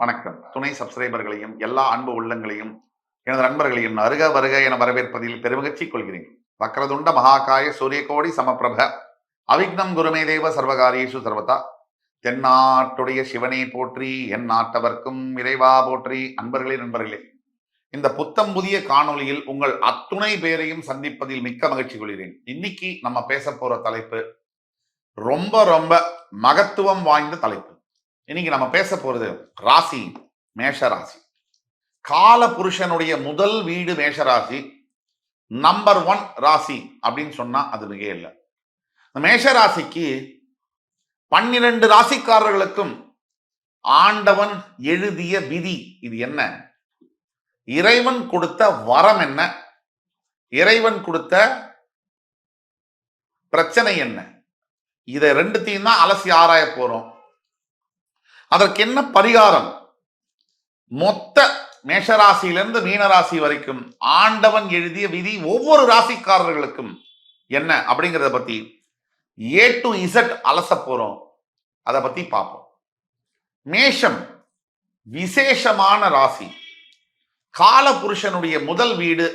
வணக்கம். துணை சப்ஸ்கிரைபர்களையும் எல்லா அன்பு உள்ளங்களையும் எனது நண்பர்களையும் அருக வருக என வரவேற்பதில் பெருமகிழ்ச்சி கொள்கிறேன். வக்ரதுண்ட மகாகாய சூரியகோடி சமப்பிரப அவிக்னம் குருமே தேவ சர்வகாரியேஷு சர்வதா. தென்னாட்டுடைய சிவனே போற்றி, என் நாட்டவர்க்கும் இறைவா போற்றி. நண்பர்களே, இந்த புத்தம் புதிய காணொளியில் உங்கள் அத்துணை பேரையும் சந்திப்பதில் மிக்க மகிழ்ச்சி கொள்கிறேன். இன்னைக்கு நம்ம பேச போற தலைப்பு ரொம்ப ரொம்ப மகத்துவம் வாய்ந்த தலைப்பு. இன்னைக்கு நம்ம பேச போறது ராசி மேஷ ராசி. கால புருஷனுடைய முதல் வீடு மேஷ ராசி, நம்பர் 1 ராசி அப்படின்னு சொன்னா அது மிக இல்லை. மேஷ ராசிக்கு 12 ராசிக்காரர்களுக்கும் ஆண்டவன் எழுதிய விதி இது என்ன? இறைவன் கொடுத்த வரம் என்ன? இறைவன் கொடுத்த பிரச்சனை என்ன? இதை ரெண்டுத்தையும் தான் அலசி ஆராய போறோம். அதற்கு என்ன பரிகாரம்? மொத்த மேஷராசியிலிருந்து மீனராசி வரைக்கும் ஆண்டவன் எழுதிய விதி ஒவ்வொரு ராசிக்காரர்களுக்கும் என்ன அப்படிங்கிறத பத்தி A to Z அலச போறோம். அதை பத்தி பார்ப்போம். மேஷம் விசேஷமான ராசி. கால புருஷனுடைய முதல் வீடு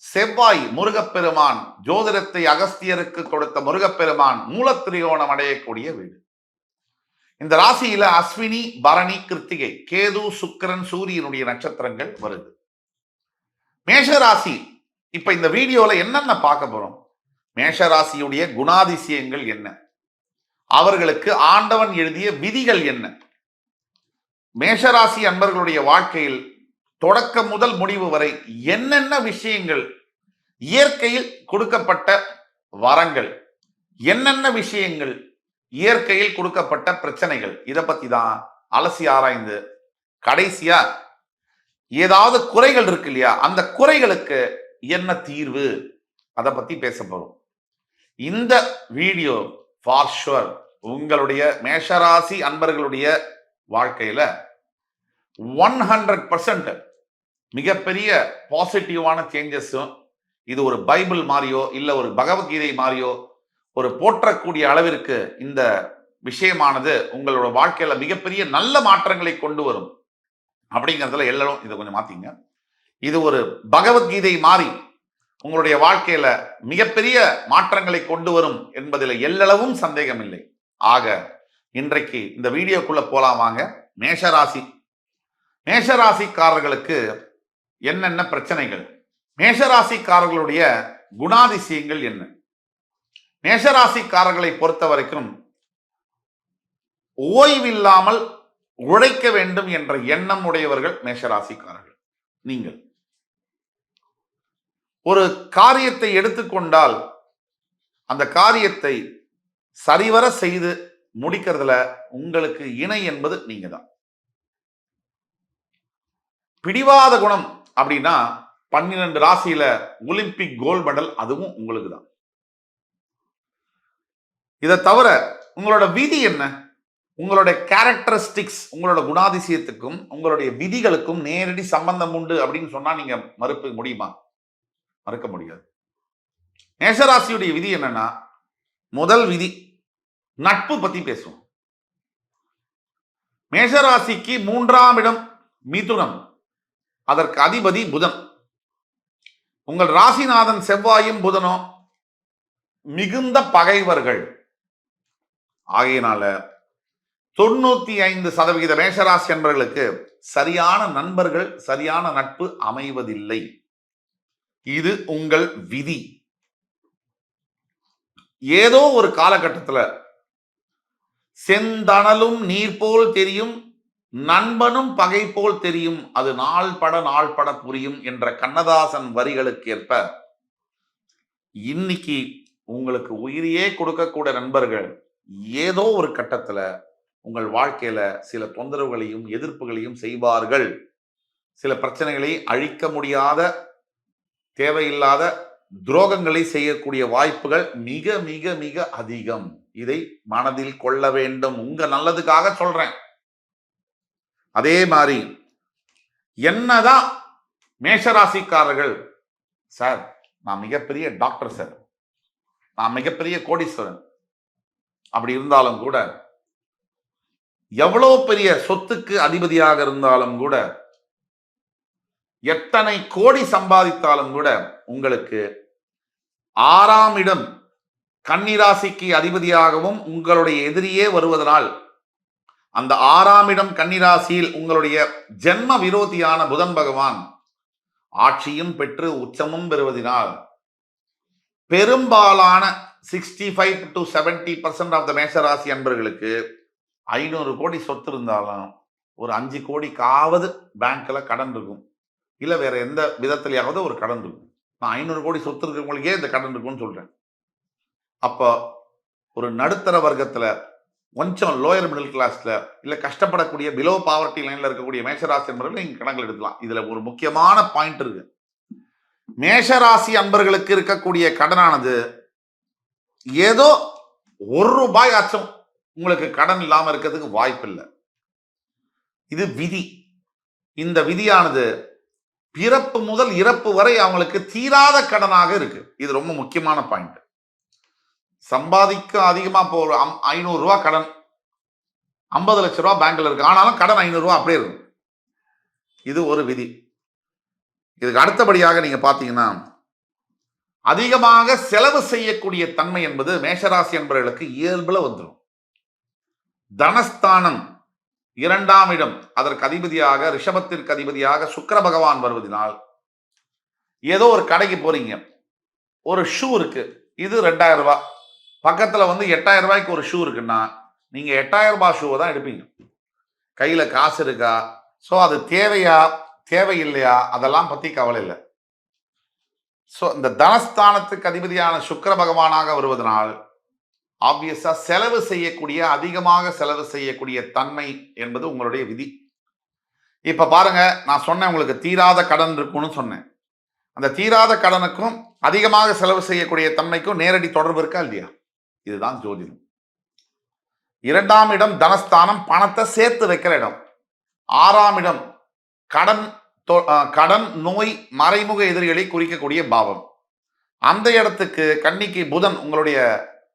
செவ்வாய், முருகப்பெருமான், ஜோதிடத்தை அகஸ்தியருக்கு கொடுத்த முருகப்பெருமான் மூலத்திரியோணம் அடையக்கூடிய வீடு. இந்த ராசியில அஸ்வினி, பரணி, கிருத்திகை, கேது, சுக்கிரன், சூரியனுடைய நட்சத்திரங்கள் வருது. மேஷ ராசி இப்ப இந்த வீடியோல என்னென்ன பார்க்க போறோம்? மேஷ ராசியுடைய குணாதிசயங்கள் என்ன? அவர்களுக்கு ஆண்டவன் எழுதிய விதிகள் என்ன? மேஷராசி அன்பர்களுடைய வாழ்க்கையில் தொடக்கம் முதல் முடிவு வரை என்னென்ன விஷயங்கள், இயற்கையில் கொடுக்கப்பட்ட வரங்கள், என்னென்ன விஷயங்கள் இயற்கையில் கொடுக்கப்பட்ட பிரச்சனைகள், இதை பத்தி தான் அலசி ஆராய்ந்து கடைசியா ஏதாவது குறைகள் இருக்கு இல்லையா, அந்த குறைகளுக்கு என்ன தீர்வு, அதை பத்தி பேச போறோம். இந்த வீடியோ ஃபார் ஷுவர் உங்களுடைய மேஷராசி அன்பர்களுடைய வாழ்க்கையில 100% மிகப்பெரிய பாசிட்டிவான சேஞ்சஸும், இது ஒரு பைபிள் மாதிரியோ இல்ல ஒரு பகவத்கீதை மாதிரியோ ஒரு போற்றக்கூடிய அளவிற்கு இந்த விஷயமானது உங்களோட வாழ்க்கையில மிகப்பெரிய நல்ல மாற்றங்களை கொண்டு வரும் அப்படிங்கிறதுல எல்லாரும் இதை கொஞ்சம் மாத்திங்க. இது ஒரு பகவத்கீதை மாறி உங்களுடைய வாழ்க்கையில மிகப்பெரிய மாற்றங்களை கொண்டு வரும் என்பதில் எல்லளவும் சந்தேகம் இல்லை. ஆக இன்றைக்கு இந்த வீடியோக்குள்ள போலாம் வாங்க. மேஷராசி, மேஷராசிக்காரர்களுக்கு என்னென்ன பிரச்சனைகள், மேஷராசிக்காரர்களுடைய குணாதிசயங்கள் என்ன? மேஷராசிக்காரர்களை பொறுத்த வரைக்கும் ஓய்வில்லாமல் உழைக்க வேண்டும் என்ற எண்ணம் உடையவர்கள் மேஷராசிக்காரர்கள். நீங்கள் ஒரு காரியத்தை எடுத்துக்கொண்டால் அந்த காரியத்தை சரிவர செய்து முடிக்கிறதுல உங்களுக்கு இணை என்பது நீங்க தான். பிடிவாத குணம் அப்படின்னா 12 ராசியில ஒலிம்பிக் கோல்ட் மெடல் அதுவும் உங்களுக்கு தான். இதை தவிர உங்களோட விதி என்ன? உங்களுடைய கேரக்டரிஸ்டிக்ஸ், உங்களோட குணாதிசயத்துக்கும் உங்களுடைய விதிகளுக்கும் நேரடி சம்பந்தம் உண்டு அப்படின்னு சொன்னா நீங்க மறுக்க முடியுமா? மறுக்க முடியாது. மேஷராசியுடைய விதி என்னன்னா, முதல் விதி நட்பு பத்தி பேசுவோம். மேஷராசிக்கு 3ஆம் இடம் மிதுனம், அதற்கு அதிபதி புதன். உங்கள் ராசிநாதன் செவ்வாயும் புதனும் மிகுந்த பகைவர்கள். ஆகையினால 95% மேஷராசி என்பவர்களுக்கு சரியான நண்பர்கள், சரியான நட்பு அமைவதில்லை. இது உங்கள் விதி. ஏதோ ஒரு காலகட்டத்தில் செந்தணலும் நீர் போல் தெரியும், நண்பனும் பகை போல் தெரியும், அது நாள் பட புரியும் என்ற கண்ணதாசன் வரிகளுக்கு ஏற்ப இன்னைக்கு உங்களுக்கு உயிரையே கொடுக்கக்கூடிய நண்பர்கள் ஏதோ ஒரு கட்டத்துல உங்கள் வாழ்க்கையில சில தொந்தரவுகளையும் எதிர்ப்புகளையும் செய்வார்கள். சில பிரச்சனைகளை அழிக்க முடியாத, தேவையில்லாத துரோகங்களை செய்யக்கூடிய வாய்ப்புகள் மிக மிக மிக அதிகம். இதை மனதில் கொள்ள வேண்டும். உங்க நல்லதுக்காக சொல்றேன். அதே மாதிரி என்னதான் மேஷராசிக்காரர்கள், சார் நான் மிகப்பெரிய டாக்டர் சார், நான் மிகப்பெரிய கோடீஸ்வரன் அப்படி இருந்தாலும் கூட எவ்வளவு பெரிய சொத்துக்கு அதிபதியாக இருந்தாலும் கூட, எத்தனை கோடி சம்பாதித்தாலும் கூட, உங்களுக்கு 6ஆம் இடம் கன்னிராசிக்கு அதிபதியாகவும் உங்களுடைய எதிரியே வருவதனால், அந்த 6ஆம் இடம் கன்னிராசியில் உங்களுடைய ஜென்ம விரோதியான புதன் பகவான் ஆட்சியும் பெற்று உச்சமும் பெறுவதனால், பெரும்பாலான 65 to 70% ஆஃப் த மேஷராசி அன்பர்களுக்கு 500 கோடி சொத்து இருந்தாலும் ஒரு 5 கோடிக்காவது பேங்க்ல கடன் இருக்கும், இல்ல வேற எந்த விதத்திலேயாவது ஒரு கடன் இருக்கும். நான் 500 கோடி சொத்து இருக்கிறவங்களுக்கே இந்த கடன் இருக்கும்னு சொல்றேன். அப்போ ஒரு நடுத்தர வர்க்கத்துல, கொஞ்சம் லோயர் மிடில் கிளாஸ்ல, இல்ல கஷ்டப்படக்கூடிய பிலோ பாவர்ட்டி லைன்ல இருக்கக்கூடிய மேஷராசி அன்பர்கள் நீங்க கணக்கில் எடுக்கலாம். இதுல ஒரு முக்கியமான பாயிண்ட் இருக்கு. மேஷராசி அன்பர்களுக்கு இருக்கக்கூடிய கடனானது ஏதோ ₹1 ஆச்சும் உங்களுக்கு கடன் இல்லாம இருக்கிறதுக்கு வாய்ப்பு இல்லை. இது விதி. இந்த விதியானது பிறப்பு முதல் இறப்பு வரை அவங்களுக்கு தீராத கடனாக இருக்கு. இது ரொம்ப முக்கியமான பாயிண்ட். சம்பாதிக்க அதிகமா போற ₹500 கடன், 50 லட்சம் ரூபாய் பேங்க்ல இருக்கு, ஆனாலும் கடன் ₹500 அப்படியே இருக்கும். இது ஒரு விதி. இதுக்கு அடுத்தபடியாக நீங்க பாத்தீங்கன்னா, அதிகமாக செலவு செய்யக்கூடிய தன்மை என்பது மேஷராசி என்பவர்களுக்கு இயல்புல வந்துடும். தனஸ்தானம் 2ஆம் இடம், அதற்கு அதிபதியாக ரிஷபத்திற்கு அதிபதியாக சுக்கிர பகவான் வருவதனால், ஏதோ ஒரு கடைக்கு போறீங்க, ஒரு ஷூ இருக்கு, இது ₹2000, பக்கத்துல வந்து ₹8000 ஒரு ஷூ இருக்குன்னா நீங்க ₹8000 ஷூவை தான் எடுப்பீங்க. கையில காசு இருக்கா, சோ அது தேவையா தேவையில்லையா அதெல்லாம் பத்தி கவலை இல்லை. சோ இந்த தனஸ்தானத்துக்கு அதிபதியான சுக்கிர பகவானாக வருவதனால் ஆப்வியஸா செலவு செய்யக்கூடிய, அதிகமாக செலவு செய்யக்கூடிய தன்மை என்பது உங்களுடைய விதி. இப்ப பாருங்க, நான் சொன்னேன் உங்களுக்கு தீராத கடன் இருக்கும்னு சொன்னேன். அந்த தீராத கடனுக்கும் அதிகமாக செலவு செய்யக்கூடிய தன்மைக்கும் நேரடி தொடர்பு இருக்கா இல்லையா? இதுதான் ஜோதிடம். 2ஆம் இடம் தனஸ்தானம், பணத்தை சேர்த்து வைக்கிற இடம். 6ஆம் இடம் கடன், நோய், மறைமுக எதிரிகளை குறிக்கக்கூடிய பாவம். அந்த இடத்துக்கு கன்னிக்கு புதன் உங்களுடைய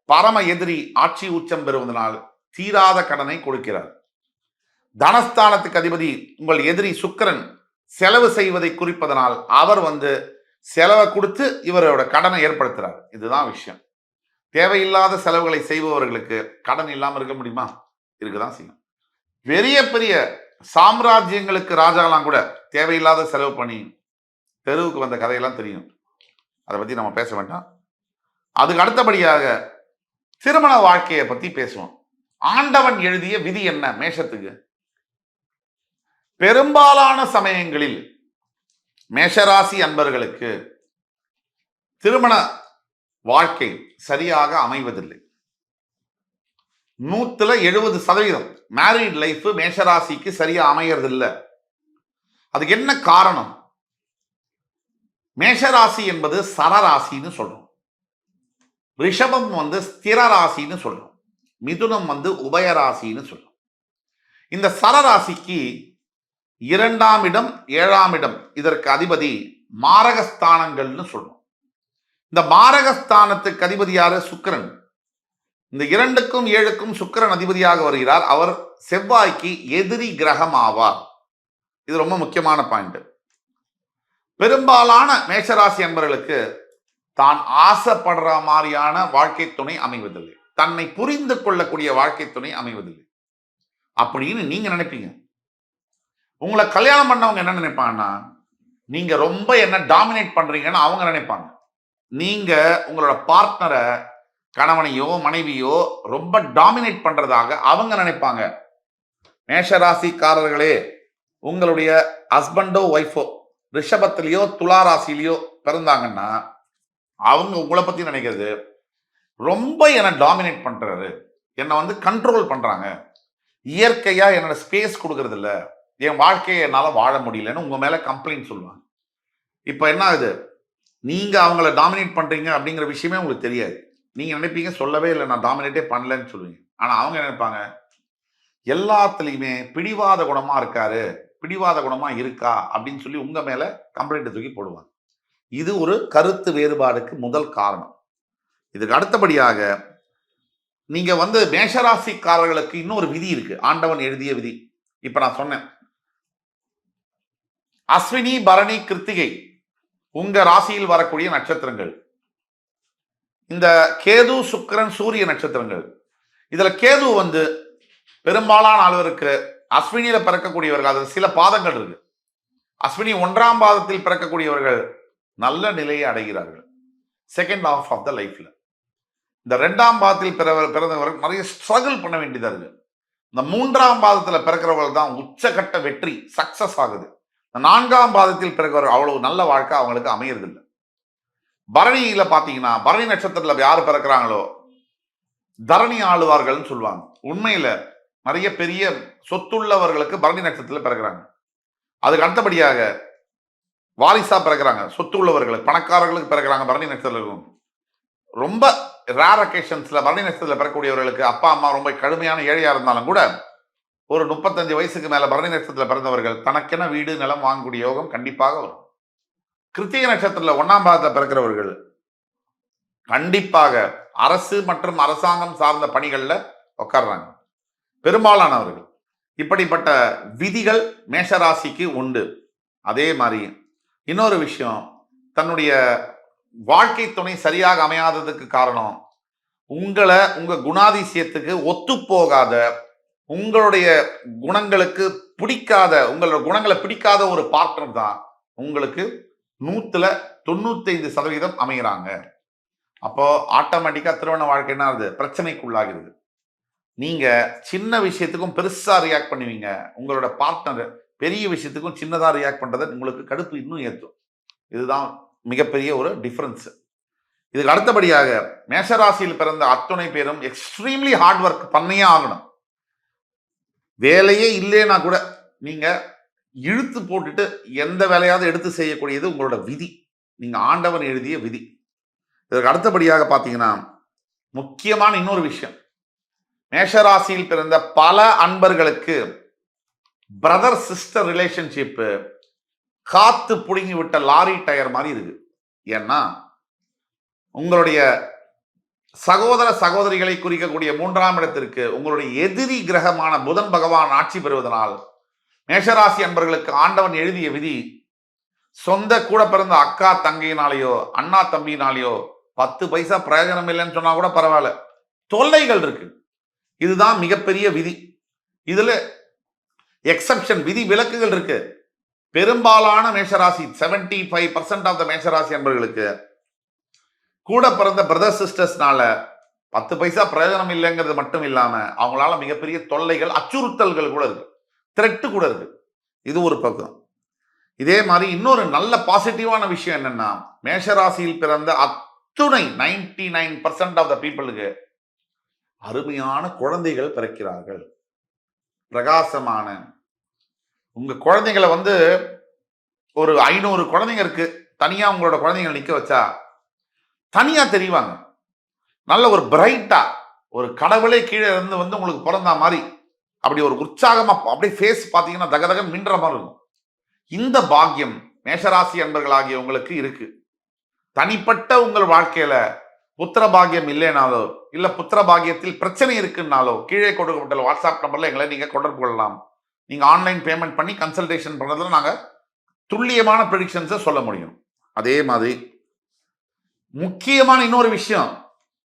பரம எதிரி ஆட்சி உச்சம் பெறுவதனால் தீராத கடனை கொடுக்கிறார். தனஸ்தானத்துக்கு அதிபதி உங்கள் எதிரி சுக்கிரன் செலவு செய்வதை குறிப்பதனால் அவர் வந்து செலவை கொடுத்து இவரோட கடனை ஏற்படுத்துறார். இதுதான் விஷயம். தேவையில்லாத செலவுகளை செய்பவர்களுக்கு கடன் இல்லாம இருக்க முடியுமா? இருக்குதான் செய்யும். பெரிய பெரிய சாம்ராஜ்யங்களுக்கு ராஜாலாம் கூட தேவையில்லாத செலவு பண்ணி தெருவுக்கு வந்த கதையெல்லாம் தெரியும். அதை பத்தி நம்ம பேச வேண்டாம். அதுக்கு அடுத்தபடியாக திருமண வாழ்க்கையை பத்தி பேசுவோம். ஆண்டவன் எழுதிய விதி என்ன மேஷத்துக்கு? பெரும்பாலான சமயங்களில் மேஷராசி அன்பர்களுக்கு திருமண வாழ்க்கை சரியாக அமைவதில்லை. 170% மேரிட் லைஃப் மேஷராசிக்கு சரியா அமைகிறது இல்லை. அதுக்கு என்ன காரணம்? மேஷராசி என்பது சரராசின்னு சொல்றோம், ரிஷபம் வந்து ஸ்திர ராசின்னு சொல்றோம், மிதுனம் வந்து உபயராசின்னு சொல்றோம். இந்த சரராசிக்கு 2ஆம் இடம் 7ஆம் இடம் இதற்கு அதிபதி மாரகஸ்தானங்கள்னு சொல்றோம். இந்த மாரகஸ்தானத்துக்கு அதிபதி யாரு? சுக்கிரன். இந்த 2க்கும் 7க்கும் சுக்கிரன் அதிபதியாக வருகிறார். அவர் செவ்வாய்க்கு எதிரி கிரகம் ஆவார். இது ரொம்ப முக்கியமான பாயிண்ட். பெரும்பாலான மேஷராசி அன்பர்களுக்கு தான் ஆசைப்படுற மாதிரியான வாழ்க்கை துணை அமைவதில்லை, தன்னை புரிந்து கொள்ளக்கூடிய வாழ்க்கை துணை அமைவதில்லை அப்படின்னு நீங்க நினைப்பீங்க. உங்களை கல்யாணம் பண்ணவங்க என்ன நினைப்பாங்கன்னா, நீங்க ரொம்ப என்ன டாமினேட் பண்றீங்கன்னு அவங்க நினைப்பாங்க. நீங்க உங்களோட பார்ட்னரை, கணவனையோ மனைவியோ ரொம்ப டாமினேட் பண்றதாக அவங்க நினைப்பாங்க. மேஷராசிக்காரர்களே, உங்களுடைய ஹஸ்பண்டோ ஒய்ஃபோ ரிஷபத்திலேயோ துலா ராசிலேயோ பிறந்தாங்கன்னா அவங்க உங்களை பத்தி நினைக்கிறது, ரொம்ப என்ன டாமினேட் பண்றாரு, என்னை வந்து கண்ட்ரோல் பண்றாங்க, இயற்கையா என்னோட ஸ்பேஸ் கொடுக்கறது இல்ல, என் வாழ்க்கையை என்னால வாழ முடியலன்னு உங்க மேல கம்ப்ளைண்ட் சொல்லுவாங்க. இப்ப என்ன ஆகுது? நீங்க அவங்கள டாமினேட் பண்றீங்க அப்படிங்கிற விஷயமே உங்களுக்கு தெரியாது. நீங்க நினைப்பீங்க சொல்லவே இல்லை, நான் டாமினேட்டே பண்ணலன்னு சொல்லுவீங்க. ஆனா அவங்க நினைப்பாங்க, எல்லாத்துலயுமே பிடிவாத குணமா இருக்காரு, பிடிவாத குணமா இருக்கா அப்படின்னு சொல்லி உங்க மேல கம்ப்ளைண்ட் தூக்கி போடுவாங்க. இது ஒரு கருத்து வேறுபாடுக்கு முதல் காரணம். இதுக்கு அடுத்தபடியாக நீங்க மேஷராசிக்காரர்களுக்கு இன்னொரு விதி இருக்கு, ஆண்டவன் எழுதிய விதி. இப்ப நான் சொன்னேன், அஸ்வினி பரணி கிருத்திகை உங்க ராசியில் வரக்கூடிய நட்சத்திரங்கள். இந்த கேது சுக்கிரன் சூரிய நட்சத்திரங்கள். இதுல கேது பெரும்பாலான அளவிற்கு அஸ்வினியில பிறக்கக்கூடியவர்கள், அது சில பாதங்கள் இருக்கு. அஸ்வினி 1ஆம் பாதத்தில் பிறக்கக்கூடியவர்கள் நல்ல நிலையை அடைகிறார்கள் செகண்ட் ஹாஃப் ஆஃப் த லைஃப்ல. இந்த 2ஆம் பாதத்தில் பிறந்தவர்கள் நிறைய ஸ்ட்ரகிள் பண்ண வேண்டியதா இருக்கு. இந்த 3ஆம் பாதத்தில் பிறக்கிறவர்கள் தான் உச்சகட்ட வெற்றி, சக்சஸ் ஆகுது. இந்த 4ஆம் பாதத்தில் பிறக்கிறவர்கள் அவ்வளவு நல்ல வாழ்க்கை அவங்களுக்கு அமையறதில்லை. பரணியில பாத்தீங்கன்னா, பரணி நட்சத்திரத்துல யாரு பிறக்கிறாங்களோ தரணி ஆளுவார்கள் சொல்லுவாங்க. உண்மையில நிறைய பெரிய சொத்துள்ளவர்களுக்கு பரணி நட்சத்திரத்துல பிறக்கிறாங்க. அதுக்கு அடுத்தபடியாக வாரிசா பிறக்கிறாங்க, சொத்து உள்ளவர்களுக்கு, பணக்காரர்களுக்கு பிறக்கிறாங்க பரணி நட்சத்திரம். ரொம்ப ரேர் அக்கேஷன்ஸ்ல பரணி நட்சத்திரத்தில் பிறக்கக்கூடியவர்களுக்கு அப்பா அம்மா ரொம்ப கடுமையான ஏழையா இருந்தாலும் கூட ஒரு 35 வயசுக்கு மேல பரணி நட்சத்திரத்தில் பிறந்தவர்கள் தனக்கென வீடு நிலம் வாங்கக்கூடிய யோகம் கண்டிப்பாக வரும். கிருத்திகை நட்சத்திரத்தில் 1ஆம் பாதத்தில் பிறக்கிறவர்கள் கண்டிப்பாக அரசு மற்றும் அரசாங்கம் சார்ந்த பணிகள்ல உட்கார்றாங்க பெரும்பாலானவர்கள். இப்படிப்பட்ட விதிகள் மேஷராசிக்கு உண்டு. அதே மாதிரி இன்னொரு விஷயம், தன்னுடைய வாழ்க்கை துணை சரியாக அமையாததுக்கு காரணம் உங்க குணாதிசயத்துக்கு ஒத்து போகாத, உங்களுடைய குணங்களுக்கு பிடிக்காத, உங்களோட குணங்களை பிடிக்காத ஒரு பார்ட்னர் தான் உங்களுக்கு 100% அமைகிறாங்க. அப்போ ஆட்டோமேட்டிக்கா திருமண வாழ்க்கை என்ன ஆகுது, பிரச்சனைக்குள்ளாகிறது. நீங்க சின்ன விஷயத்துக்கும் பெருசா ரியாக்ட் பண்ணுவீங்க, உங்களோட பார்ட்னர் பெரிய விஷயத்துக்கும் சின்னதா ரியாக்ட் பண்றதை உங்களுக்கு கடுப்பு இன்னும் ஏற்றும். இதுதான் மிகப்பெரிய ஒரு டிஃபரன்ஸ். இதுக்கு அடுத்தபடியாக மேஷராசியில் பிறந்த அத்துணை பேரும் எக்ஸ்ட்ரீம்லி ஹார்ட் ஒர்க் பண்ணியே ஆகணும். வேலையே இல்லைன்னா கூட நீங்க இழுத்து போட்டுட்டு எந்த வேலையாவது எடுத்து செய்யக்கூடியது உங்களோட விதி, நீங்க ஆண்டவன் எழுதிய விதி. இதற்கு அடுத்தபடியாக பார்த்தீங்கன்னா, முக்கியமான இன்னொரு விஷயம், மேஷராசியில் பிறந்த பல அன்பர்களுக்கு பிரதர் சிஸ்டர் ரிலேஷன்ஷிப் காத்து புடுங்கி விட்ட லாரி டயர் மாதிரி இருக்கு. ஏன்னா உங்களுடைய சகோதர சகோதரிகளை குறிக்கக்கூடிய 3ஆம் இடத்திற்கு உங்களுடைய எதிரி கிரகமான புதன் பகவான் ஆட்சி பெறுவதனால் மேஷராசி அன்பர்களுக்கு ஆண்டவன் எழுதிய விதி, சொந்த கூட பிறந்த அக்கா தங்கையினாலேயோ அண்ணா தம்பியினாலேயோ 10 பைசா பிரயோஜனம் இல்லைன்னு சொன்னா கூட பரவாயில்ல, தொல்லைகள் இருக்கு. இதுதான் மிகப்பெரிய விதி. இதுல எக்ஸப்ஷன், விதி விலக்குகள் இருக்கு. பெரும்பாலான மேஷராசி 75% ஆஃப் த மேஷராசி அன்பர்களுக்கு கூட பிறந்த பிரதர் சிஸ்டர்ஸ்னால 10 பைசா பிரயோஜனம் இல்லைங்கிறது மட்டும் இல்லாம அவங்களால மிகப்பெரிய தொல்லைகள், அச்சுறுத்தல்கள் கூட இருக்கு, த்ரெட்டு கூட இருக்கு. இது ஒரு பக்கம். இதே மாதிரி இன்னொரு நல்ல பாசிட்டிவான விஷயம் என்னன்னா, மேஷராசியில் பிறந்த அத்துணை 99% ஆஃப் த பீப்புளுக்கு அருமையான குழந்தைகள் பிறக்கிறார்கள். பிரகாசமான உங்க குழந்தைகளை ஒரு 500 குழந்தைங்க இருக்கு, தனியா உங்களோட குழந்தைங்களை நிக்க வச்சா தனியா தெரிவாங்க. நல்ல ஒரு பிரைட்டா, ஒரு கடவுளே கீழே இருந்து உங்களுக்கு பிறந்த மாதிரி அப்படி ஒரு உற்சாகமா அப்படியே ஃபேஸ் பார்த்தீங்கன்னா தகதகன் மின்ற மாதிரி இருக்கும். இந்த பாக்கியம் மேஷராசி அன்பர்களாகிய உங்களுக்கு இருக்கு. தனிப்பட்ட உங்கள் வாழ்க்கையில புத்திர பாக்கியம் இல்லைனாலோ இல்ல புத்திர பாக்கியத்தில் பிரச்சனை இருக்குன்னாலோ கீழே கொடுக்கப்பட்ட வாட்ஸ்அப் நம்பர்ல எங்களை நீங்க தொடர்பு கொள்ளலாம். நீங்க ஆன்லைன் பேமெண்ட் பண்ணி கன்சல்டேஷன் பண்றதுல நாங்க துல்லியமான ப்ரெடிக்ஷன்ஸை சொல்ல முடியும். அதே மாதிரி முக்கியமான இன்னொரு விஷயம்,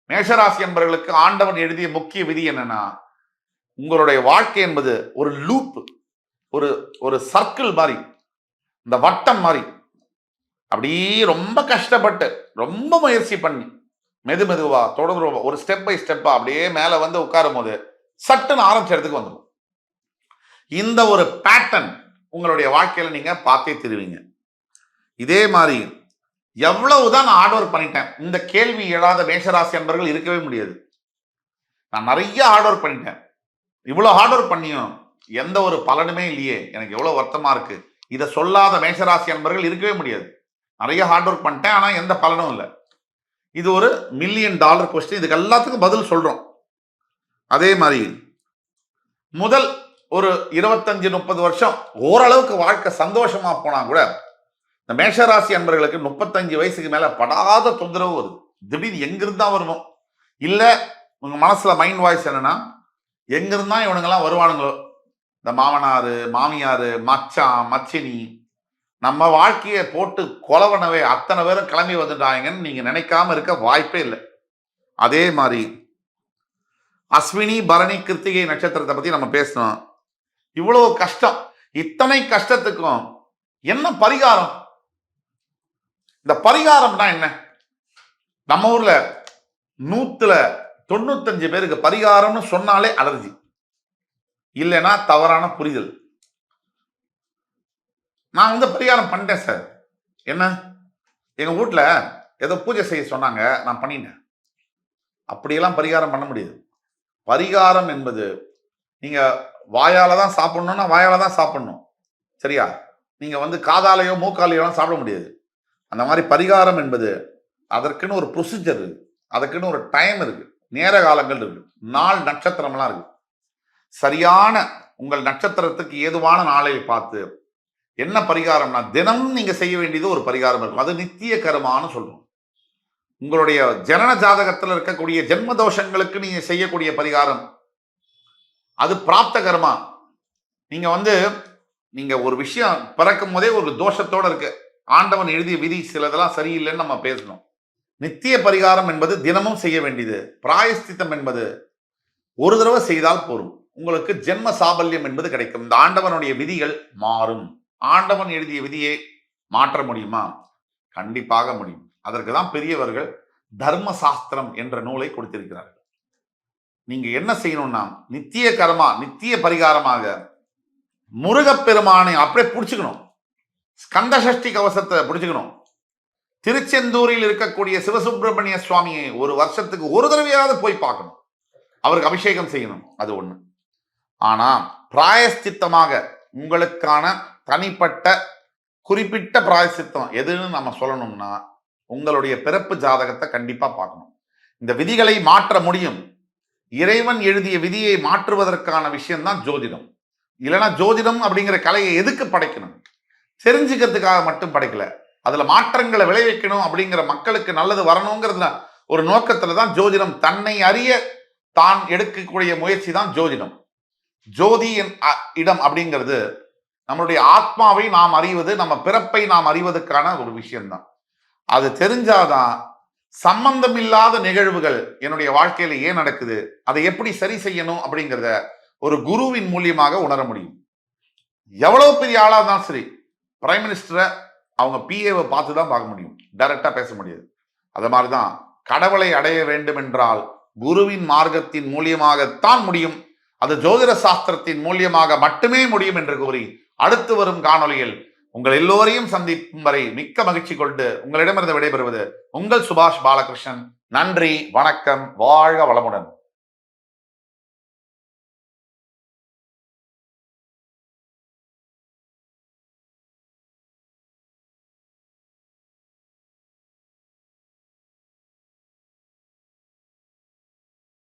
மேஷராசி என்பவர்களுக்கு ஆண்டவன் எழுதிய முக்கிய விதி என்னன்னா, உங்களுடைய வாழ்க்கை என்பது ஒரு லூப், ஒரு சர்க்கிள் மாதிரி, இந்த வட்டம் மாதிரி. அப்படியே ரொம்ப கஷ்டப்பட்டு ரொம்ப முயற்சி பண்ணி மெதுவா தொடர்ந்து ஒரு ஸ்டெப் பை ஸ்டெப்பா அப்படியே மேல உட்காரும் போது சட்டுன்னு ஆரம்பிச்ச இடத்துக்கு வந்துடும். இந்த ஒரு பேட்டர்ன் உங்களுடைய வாழ்க்கையில நீங்க பார்த்தே திருவீங்க. இதே மாதிரி எவ்வளவுதான் நான் ஹார்ட் ஒர்க் பண்ணிட்டேன், இந்த கேள்வி எழாத மேஷராசி அன்பர்கள் இருக்கவே முடியாது. நான் நிறைய ஹார்ட் ஒர்க் பண்ணிட்டேன், இவ்வளவு ஹார்ட் ஒர்க் பண்ணியும் எந்த ஒரு பலனுமே இல்லையே, எனக்கு எவ்வளவு வருத்தமா இருக்கு, இதை சொல்லாத மேஷராசி அன்பர்கள் இருக்கவே முடியாது. நிறைய ஹார்ட் ஒர்க் பண்ணிட்டேன், ஆனா எந்த பலனும் இல்லை. இது ஒரு $1 மில்லியன் கொஸ்டின். இதுக்கு எல்லாத்துக்கும் பதில் சொல்றோம். அதே மாதிரி முதல் ஒரு 25-30 வருஷம் ஓரளவுக்கு வாழ்க்கை சந்தோஷமா போனா கூட இந்த மேஷராசி அன்பர்களுக்கு 35 வயசுக்கு மேல படாத தொந்தரவு வருது. திடீர்னு எங்கிருந்தா வருமோ, இல்ல உங்க மனசுல மைண்ட் வாய்ஸ் என்னன்னா, எங்க இருந்தா இவனுங்கெல்லாம் வருவானுங்களோ, இந்த மாமனாரு, மாமியாரு, மச்சான், மச்சினி, நம்ம வாழ்க்கையை போட்டு கொலவனவே அத்தனை பேரும் கிளம்பி வந்துட்டாங்கன்னு நீங்க நினைக்காம இருக்க வாய்ப்பே இல்லை. அதே மாதிரி அஸ்வினி, பரணி, கிருத்திகை நட்சத்திரத்தை பத்தி நம்ம பேசணும். இவ்வளவு கஷ்டம், இத்தனை கஷ்டத்துக்கும் என்ன பரிகாரம்? இந்த பரிகாரம்னா என்ன? நம்ம ஊர்ல 195 பேருக்கு பரிகாரம்னு சொன்னாலே அலர்ஜி, இல்லைன்னா தவறான புரிதல். நான் பரிகாரம் பண்ணிட்டேன் சார். என்ன, எங்க வீட்டுல ஏதோ பூஜை செய்ய சொன்னாங்க, நான் பண்ணிட்டேன். அப்படியெல்லாம் பரிகாரம் பண்ண முடியாது. பரிகாரம் என்பது நீங்க வாயால தான் சாப்பிடணும்னா வாயால தான் சாப்பிடணும், சரியா? நீங்க காதாலையோ மூக்காலையோ சாப்பிட முடியாது. அந்த மாதிரி பரிகாரம் என்பது அதற்குன்னு ஒரு ப்ரொசீஜர் இருக்கு, அதுக்குன்னு ஒரு டைம் இருக்கு, நேர காலங்கள் இருக்கு, நாள் நட்சத்திரம்லாம் இருக்கு. சரியான உங்கள் நட்சத்திரத்துக்கு ஏதுவான நாளை பார்த்து என்ன பரிகாரம்னா, தினமும் நீங்க செய்ய வேண்டியது ஒரு பரிகாரம் இருக்கும். அது நித்திய கர்மான்னு சொல்றோம். உங்களுடைய ஜனன ஜாதகத்தில் இருக்கக்கூடிய ஜென்ம தோஷங்களுக்கு நீங்க செய்யக்கூடிய பரிகாரம் அது பிராப்த கர்மா. நீங்க ஒரு விஷயம் பிறக்கும் போதே ஒரு தோஷத்தோட இருக்கு, ஆண்டவன் எழுதிய விதி சிலதெல்லாம் சரியில்லைன்னு நம்ம பேசணும். நித்திய பரிகாரம் என்பது தினமும் செய்ய வேண்டியது. பிராயஷ்சித்தம் என்பது ஒரு தடவை செய்தால் போரும், உங்களுக்கு ஜென்ம சாபல்யம் என்பது கிடைக்கும். இந்த ஆண்டவனுடைய விதிகள் மாறும். ஆண்டவன் எழுதிய விதியை மாற்ற முடியுமா? கண்டிப்பாக முடியும். அதற்கு தான் பெரியவர்கள் தர்ம சாஸ்திரம் என்ற நூலை கொடுத்திருக்கிறார்கள். நீங்க என்ன செய்யணும்னா, நித்திய கர்மா, நித்திய பரிகாரமாக முருகப்பெருமானை அப்படியே பிடிச்சுக்கணும். ஸ்கந்த சஷ்டி கவசத்தை பிடிச்சுக்கணும். திருச்செந்தூரில் இருக்கக்கூடிய சிவசுப்பிரமணிய சுவாமியை ஒரு வருஷத்துக்கு ஒரு தடவையாவது போய் பார்க்கணும், அவருக்கு அபிஷேகம் செய்யணும். அது ஒண்ணு. ஆனா பிராயஷ்சித்தமாக உங்களுக்கான தனிப்பட்ட குறிப்பிட்ட பிராயஷ்சித்தம் எதுன்னு நம்ம சொல்லணும்னா, உங்களுடைய பிறப்பு ஜாதகத்தை கண்டிப்பா பார்க்கணும். இந்த விதிகளை மாற்ற முடியும். இறைவன் எழுதிய விதியை மாற்றுவதற்கான விஷயம் தான் ஜோதிடம். இல்லைன்னா ஜோதிடம் அப்படிங்கிற கலையை எதுக்கு படைக்கணும்? தெரிஞ்சுக்கிறதுக்காக மட்டும் படைக்கல, அதுல மாற்றங்களை விளைவிக்கணும், அப்படிங்கிற மக்களுக்கு நல்லது வரணுங்கிறது ஒரு நோக்கத்துல தான் ஜோதிடம். தன்னை அறிய தான் எடுக்கக்கூடிய முயற்சி தான் ஜோதிடம். ஜோதி இடம் அப்படிங்கிறது நம்மளுடைய ஆத்மாவை நாம் அறிவது, நம்ம பிறப்பை நாம் அறிவதற்கான ஒரு விஷயம்தான். அது தெரிஞ்சாதான் சம்பந்தம் இல்லாத நிகழ்வுகள் என்னுடைய வாழ்க்கையில ஏன் நடக்குது, அதை எப்படி சரி செய்யணும் அப்படிங்கிறத ஒரு குருவின் மூலியமாக உணர முடியும். எவ்வளவு பெரிய ஆளா இருந்தாலும் சரி, பிரைம் மினிஸ்டரை அவங்க பிஏவை பார்த்து தான் பார்க்க முடியும், டைரக்டா பேச முடியாது. அது மாதிரிதான் கடவுளை அடைய வேண்டும் என்றால் குருவின் மார்க்கத்தின் மூலியமாகத்தான் முடியும். அது ஜோதிட சாஸ்திரத்தின் மூலியமாக மட்டுமே முடியும் என்று கூறி அடுத்து வரும் காணொலியில் உங்கள் எல்லோரையும் சந்திக்கும் வரை மிக்க மகிழ்ச்சி கொண்டு உங்களிடமிருந்து விடைபெறுவது உங்கள் சுபாஷ் பாலகிருஷ்ணன். நன்றி, வணக்கம், வாழ்க வளமுடன்.